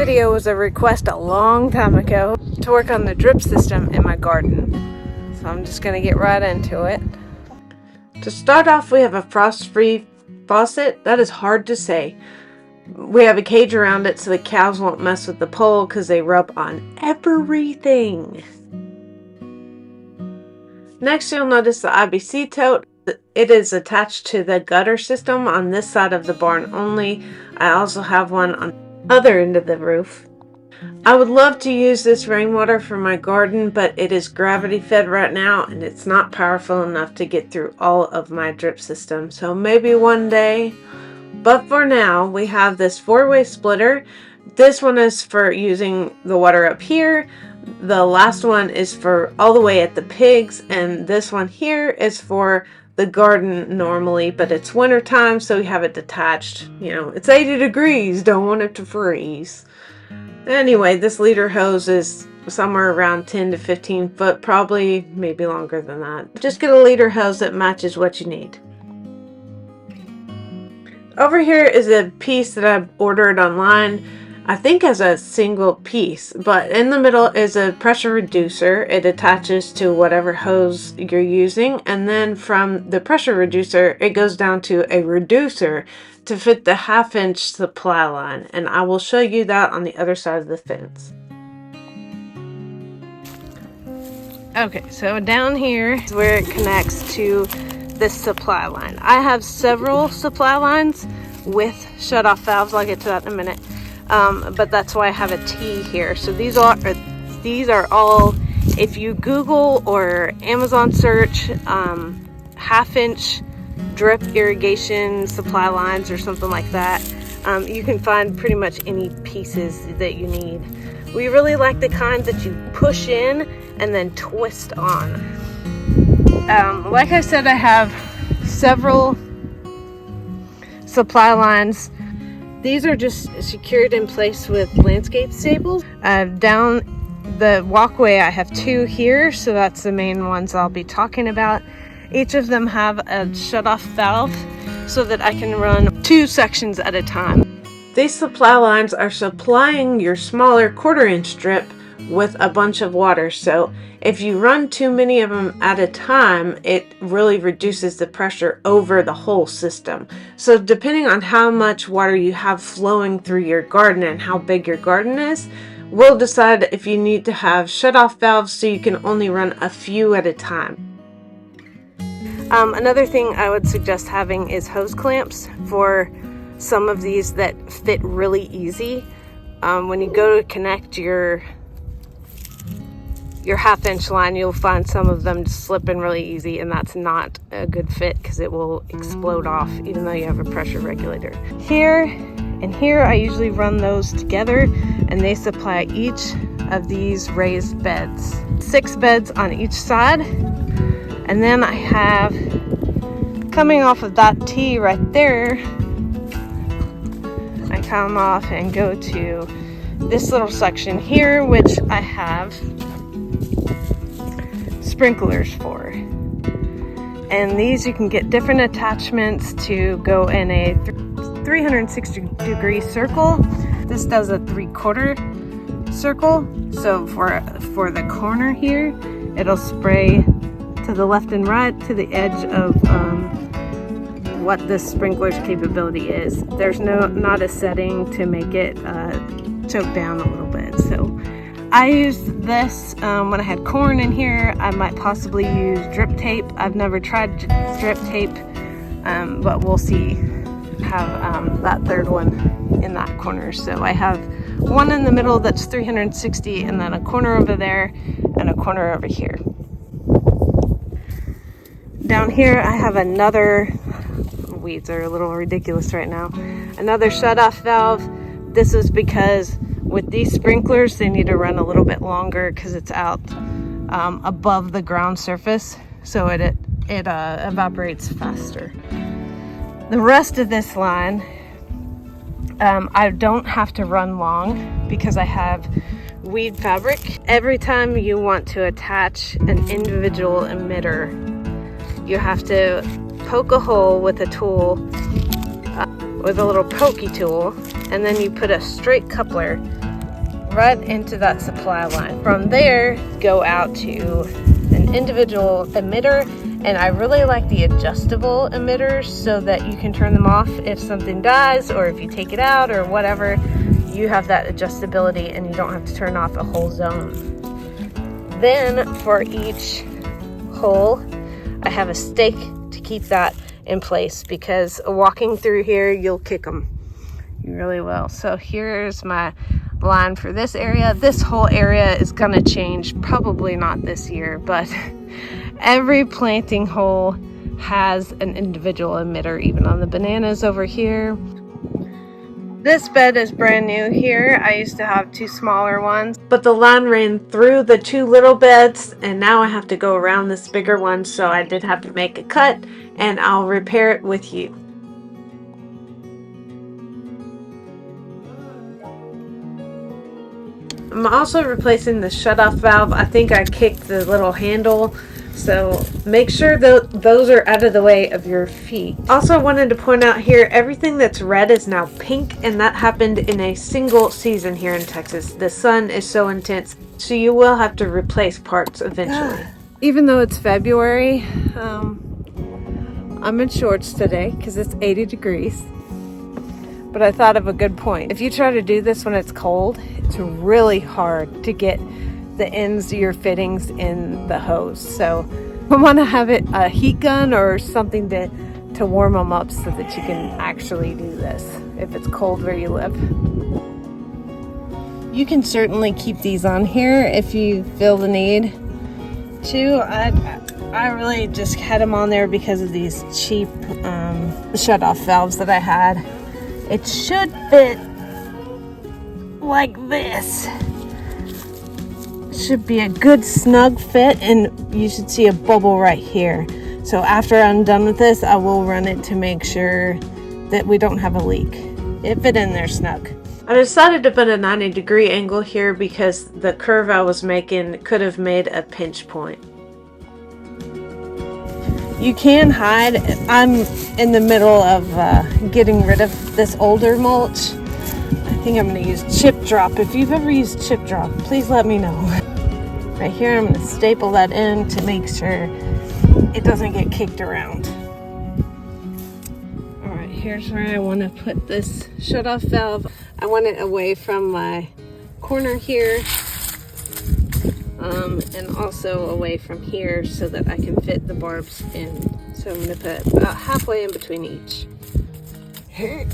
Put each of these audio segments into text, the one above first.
video was a request a long time ago to work on the drip system in my garden. So I'm just going to get right into it. To start off, we have a frost-free faucet. That is hard to say. We have a cage around it so the cows won't mess with the pole because they rub on everything. Next, you'll notice the IBC tote. It is attached to the gutter system on this side of the barn only. I also have one on the other end of the roof. I would love to use this rainwater for my garden, but it is gravity fed right now and it's not powerful enough to get through all of my drip system. So maybe one day. But for now, we have this 4-way splitter. This one is for using the water up here. The last one is for all the way at the pigs, and this one here is for the garden normally, but it's winter time, so we have it detached. You know, it's 80 degrees, don't want it to freeze. Anyway, this leader hose is somewhere around 10 to 15 foot, probably, maybe longer than that. Just get a leader hose that matches what you need. Over here is a piece that I've ordered online, I think as a single piece, but in the middle is a pressure reducer. It attaches to whatever hose you're using, and then from the pressure reducer it goes down to a reducer to fit the 1/2-inch supply line, and I will show you that on the other side of the fence. Okay, so down here is where it connects to this supply line. I have several supply lines with shut-off valves. I'll get to that in a minute. But that's why I have a T here. So these are all, if you Google or Amazon search 1/2-inch drip irrigation supply lines or something like that, you can find pretty much any pieces that you need. We really like the kind that you push in and then twist on. Like I said, I have several supply lines. These are just secured in place with landscape staples. Down the walkway I have 2 here, so that's the main ones I'll be talking about. Each of them have a shut-off valve so that I can run 2 sections at a time. These supply lines are supplying your smaller 1/4-inch drip with a bunch of water, so if you run too many of them at a time, it really reduces the pressure over the whole system. So depending on how much water you have flowing through your garden and how big your garden is, we'll decide if you need to have shut-off valves so you can only run a few at a time. Another thing I would suggest having is hose clamps for some of these that fit really easy. When you go to connect your 1/2-inch line, you'll find some of them slip in really easy, and that's not a good fit because it will explode off even though you have a pressure regulator. Here and here I usually run those together, and they supply each of these raised beds. 6 beds on each side, and then I have, coming off of that T right there, I come off and go to this little section here, which I have sprinklers for, and these you can get different attachments to go in a 360-degree circle. This does a 3/4 circle, so for the corner here it'll spray to the left and right to the edge of what this sprinkler's capability is. There's not a setting to make it choke down a little bit, so I used this when I had corn in here. I might possibly use drip tape. I've never tried drip tape, but we'll see. Have that 3rd one in that corner. So I have one in the middle that's 360, and then a corner over there and a corner over here. Down here I have another, weeds are a little ridiculous right now, another shut-off valve. This is because with these sprinklers, they need to run a little bit longer because it's out above the ground surface, so it evaporates faster. The rest of this line, I don't have to run long because I have weed fabric. Every time you want to attach an individual emitter, you have to poke a hole with a tool, with a little pokey tool, and then you put a straight coupler right into that supply line. From there, go out to an individual emitter, and I really like the adjustable emitters so that you can turn them off if something dies or if you take it out or whatever. You have that adjustability and you don't have to turn off a whole zone. Then for each hole, I have a stake to keep that in place, because walking through here, you'll kick them. You really will. So here's my line for this area. This whole area is gonna change, probably not this year, but every planting hole has an individual emitter, even on the bananas over here. This bed is brand new here. I used to have 2 smaller ones, but the line ran through the 2 little beds, and now I have to go around this bigger one, so I did have to make a cut, and I'll repair it with you. I'm also replacing the shutoff valve. I think I kicked the little handle, so make sure that those are out of the way of your feet. Also wanted to point out here, everything that's red is now pink, and that happened in a single season here in Texas. The sun is so intense, so you will have to replace parts eventually. Even though it's February, I'm in shorts today because it's 80 degrees. But I thought of a good point. If you try to do this when it's cold, it's really hard to get the ends of your fittings in the hose. So I want to have it a heat gun or something to warm them up so that you can actually do this if it's cold where you live. You can certainly keep these on here if you feel the need to. I really just had them on there because of these cheap shut-off valves that I had. It should fit like this. Should be a good snug fit, and you should see a bubble right here. So after I'm done with this, I will run it to make sure that we don't have a leak. It fit in there snug. I decided to put a 90-degree angle here because the curve I was making could have made a pinch point. You can hide. I'm in the middle of getting rid of this older mulch. I think I'm going to use chip drop. If you've ever used chip drop, please let me know. Right here, I'm going to staple that in to make sure it doesn't get kicked around. All right, here's where I want to put this shut-off valve. I want it away from my corner here. And also away from here so that I can fit the barbs in. So I'm going to put about halfway in between each. Here.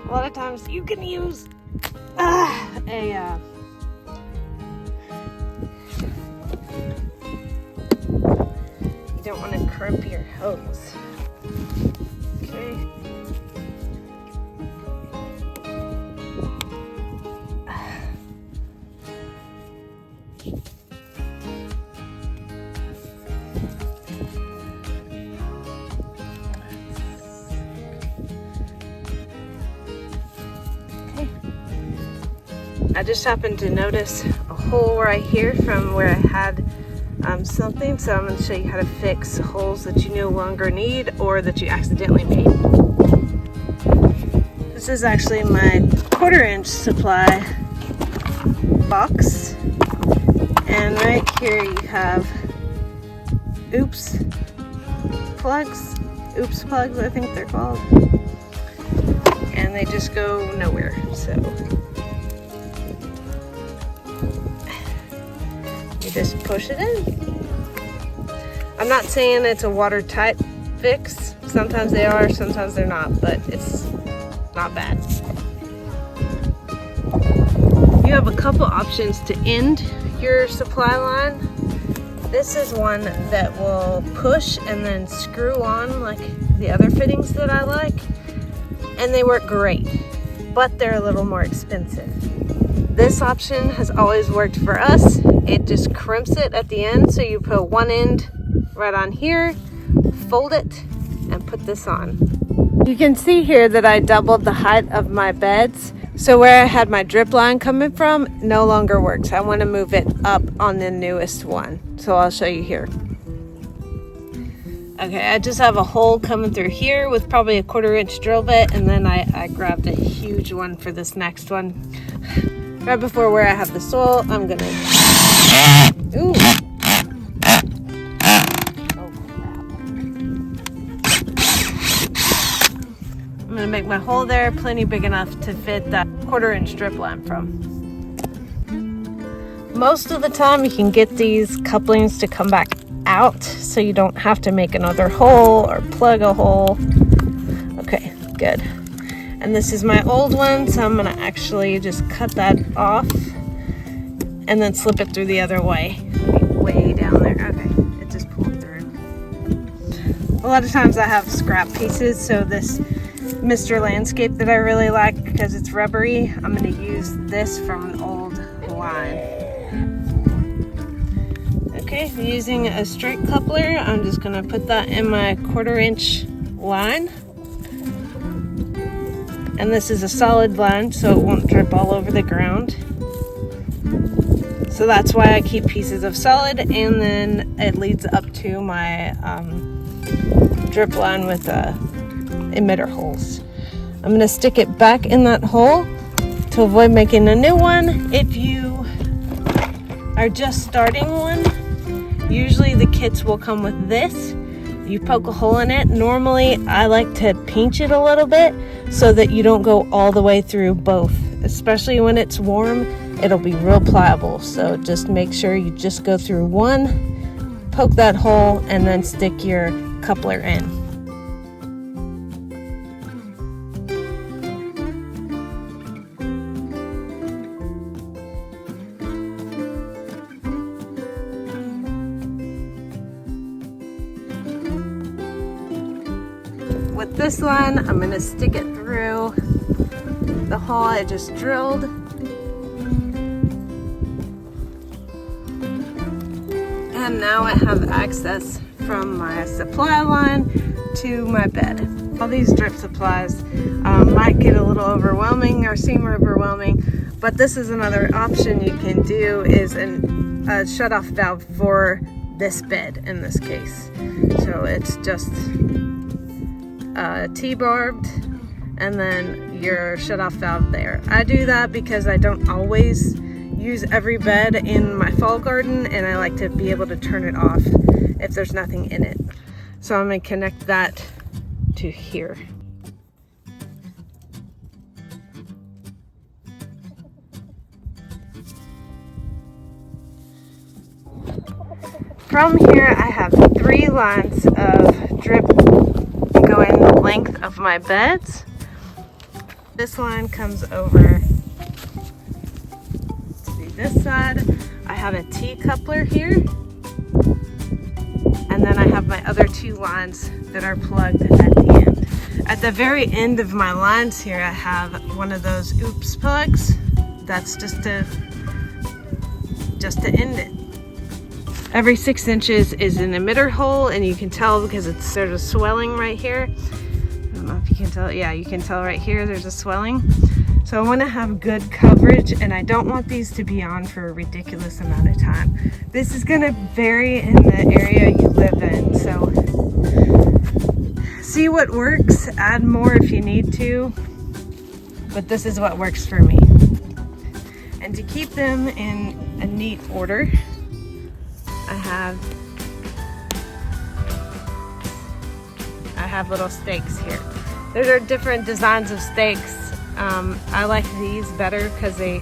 A lot of times you can use you don't want to crimp your hose. Okay. I just happened to notice a hole right here from where I had something, so I'm going to show you how to fix holes that you no longer need or that you accidentally made. This is actually my 1/4-inch supply box, and right here you have oops plugs I think they're called, and they just go nowhere. So you just push it in. I'm not saying it's a watertight fix. Sometimes they are, sometimes they're not, but it's not bad. You have a couple options to end your supply line. This is one that will push and then screw on like the other fittings that I like. And they work great, but they're a little more expensive. This option has always worked for us. It just crimps it at the end, so you put one end right on here, fold it, and put this on. You can see here that I doubled the height of my beds, so where I had my drip line coming from no longer works. I want to move it up on the newest one, so I'll show you here. Okay, I just have a hole coming through here with probably a 1/4 inch drill bit, and then I grabbed a huge one for this next one. Right before where I have the soil, I'm gonna... Ooh! Oh crap. I'm gonna make my hole there plenty big enough to fit that 1/4 inch drip line from. Most of the time you can get these couplings to come back out, so you don't have to make another hole or plug a hole. Okay, good. And this is my old one, so I'm gonna actually just cut that off and then slip it through the other way. Way down there. Okay, it just pulled through. A lot of times I have scrap pieces, so this Mr. Landscape that I really like because it's rubbery, I'm gonna use this from an old line. Okay, using a straight coupler, I'm just gonna put that in my 1/4 inch line. And this is a solid line, so it won't drip all over the ground. So that's why I keep pieces of solid, and then it leads up to my drip line with emitter holes. I'm gonna stick it back in that hole to avoid making a new one. If you are just starting one, usually the kits will come with this. You poke a hole in it. Normally I like to pinch it a little bit so that you don't go all the way through both. Especially when it's warm, it'll be real pliable. So just make sure you just go through one, poke that hole, and then stick your coupler in. With this one, I'm going to stick it through the hole I just drilled. And now I have access from my supply line to my bed. All these drip supplies might get a little overwhelming or seem overwhelming, but this is another option you can do, is a shutoff valve for this bed in this case. So it's just T-barbed and then your shutoff valve there. I do that because I don't always use every bed in my fall garden, and I like to be able to turn it off if there's nothing in it. So I'm going to connect that to here. From here I have 3 lines of drip going the length of my beds. This line comes over to this side. I have a T coupler here, and then I have my other 2 lines that are plugged at the end. At the very end of my lines here, I have one of those oops plugs. That's just to end it. Every 6 inches is an emitter hole, and you can tell because there's a swelling right here. I don't know if you can tell. Yeah, you can tell right here there's a swelling. So I want to have good coverage, and I don't want these to be on for a ridiculous amount of time. This is going to vary in the area you live in, so see what works, add more if you need to, but this is what works for me. And to keep them in a neat order, I have little stakes here. There are different designs of stakes. I like these better because they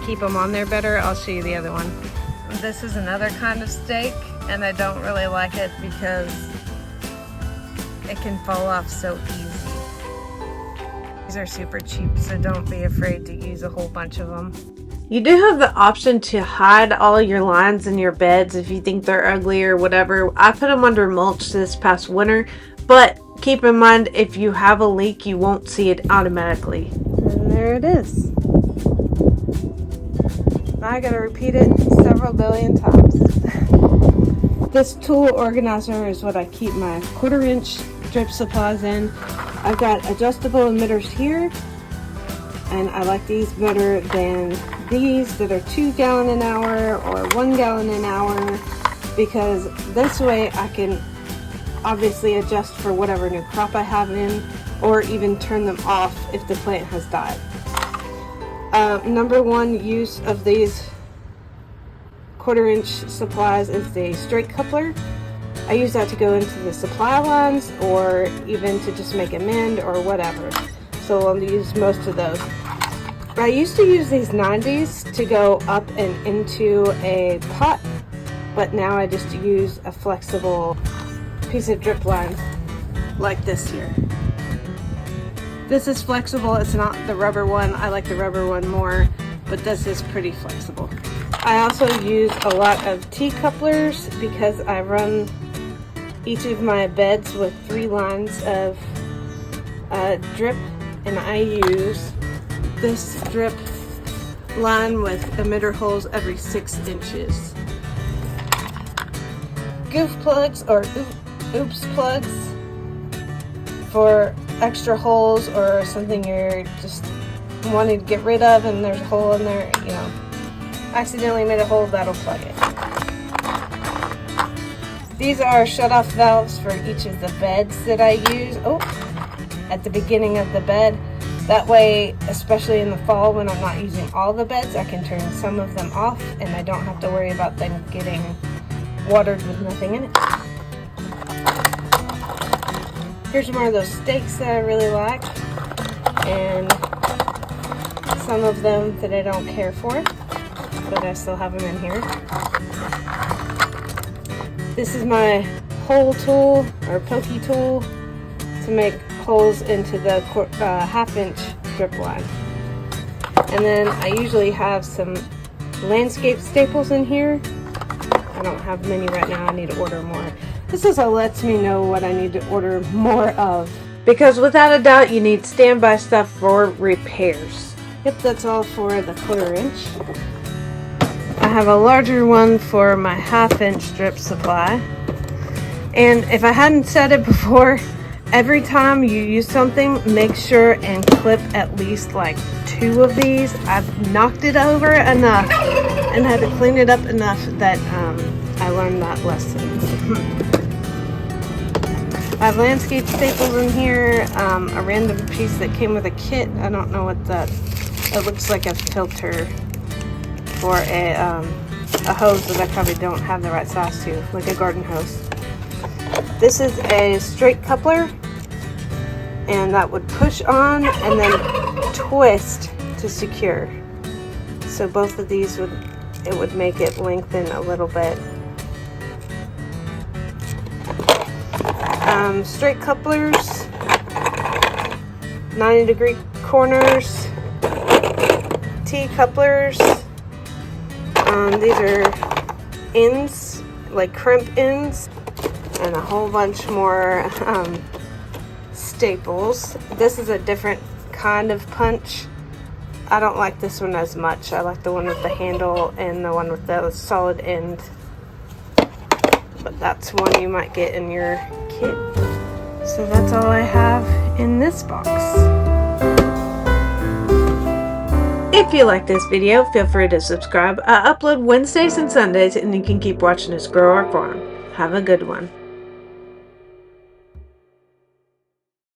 keep them on there better. I'll show you the other one. This is another kind of stake, and I don't really like it because it can fall off so easy. These are super cheap, so don't be afraid to use a whole bunch of them. You do have the option to hide all your lines in your beds if you think they're ugly or whatever. I put them under mulch this past winter, but keep in mind if you have a leak, you won't see it automatically. And there it is. Now I gotta repeat it several billion times. This tool organizer is what I keep my 1/4 inch drip supplies in. I've got adjustable emitters here, and I like these better than these that are 2 gallon an hour or 1 gallon an hour, because this way I can obviously adjust for whatever new crop I have in, or even turn them off if the plant has died. Number one use of these 1/4 inch supplies is the straight coupler. I use that to go into the supply lines or even to just make a mend or whatever. So I'll use most of those. I used to use these 90s to go up and into a pot, but now I just use a flexible piece of drip line like this here. This is flexible, it's not the rubber one. I like the rubber one more, but this is pretty flexible. I also use a lot of T-couplers because I run each of my beds with 3 lines of drip, and I use this drip line with emitter holes every 6 inches. Goof plugs or oops plugs for extra holes or something you're just wanting to get rid of and there's a hole in there, you know, accidentally made a hole, that'll plug it. These are shut-off valves for each of the beds that I use. At the beginning of the bed. That way, especially in the fall when I'm not using all the beds, I can turn some of them off and I don't have to worry about them getting watered with nothing in it. Here's more of those stakes that I really like, and some of them that I don't care for, but I still have them in here. This is my hole tool or pokey tool to make holes into the 1/2 inch drip line. And then I usually have some landscape staples in here. I don't have many right now, I need to order more. This also lets me know what I need to order more of, because without a doubt you need standby stuff for repairs. Yep, that's all for the 1/4 inch. I have a larger one for my 1/2 inch drip supply. And if I hadn't said it before, every time you use something, make sure and clip at least like 2 of these. I've knocked it over enough and had to clean it up enough that I learned that lesson. I have landscape staples in here, a random piece that came with a kit. I don't know what that, it looks like a filter for a hose that I probably don't have the right size to, like a garden hose. This is a straight coupler, and that would push on and then twist to secure. So both of these would make it lengthen a little bit. Straight couplers, 90-degree corners, T-couplers. These are ends, like crimp ends, and a whole bunch more staples. This is a different kind of punch. I don't like this one as much. I like the one with the handle and the one with the solid end. But that's one you might get in your kit. So that's all I have in this box. If you like this video, feel free to subscribe. I upload Wednesdays and Sundays, and you can keep watching us grow our farm. Have a good one.